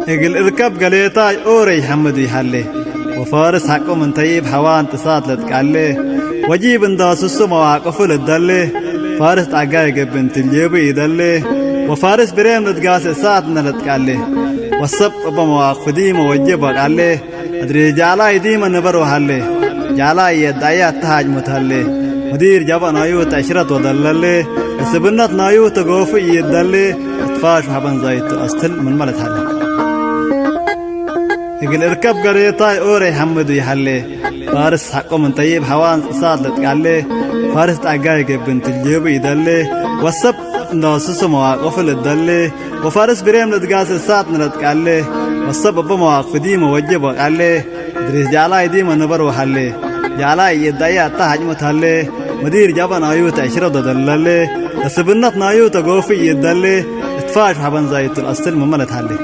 اقل اركب قليطاي اوري حمد يحلي وفارس حقه من طيب حوان تصات لتقالي وجيب انداس مواقف للدلي فارس تعقاي بنت الجيب يدلي وفارس بريم لتقاس ساعتنا لتقالي والسب بمواقف دي موجب قالي ادري جالا ديما نبرو حلي جالا يدعيات تهاج متهلي مدير جبا نايوت عشرة ودللي السبنات نايوت غوفي يدلي اتفاش وحبن زايت استل من ملت حلي يقول اركب قريطاي اوري حمد يحلي فارس حقه من طيب حوان صاد لتقالي فارس تعقاي بنت الجيب يدلي والسب ناسس مواقف للدلي وفارس بريم لتقاس ساعتنا لتقالي والسب بمواقف دي موجب قالي دريس جالاي ديما نبرو حلي جالاي يدعي التهج متهلي مدير جبا نايوت عشرة دللي السبنات نايوت غوفي يدلي اتفاش حبن زايت الاستل مملت حلي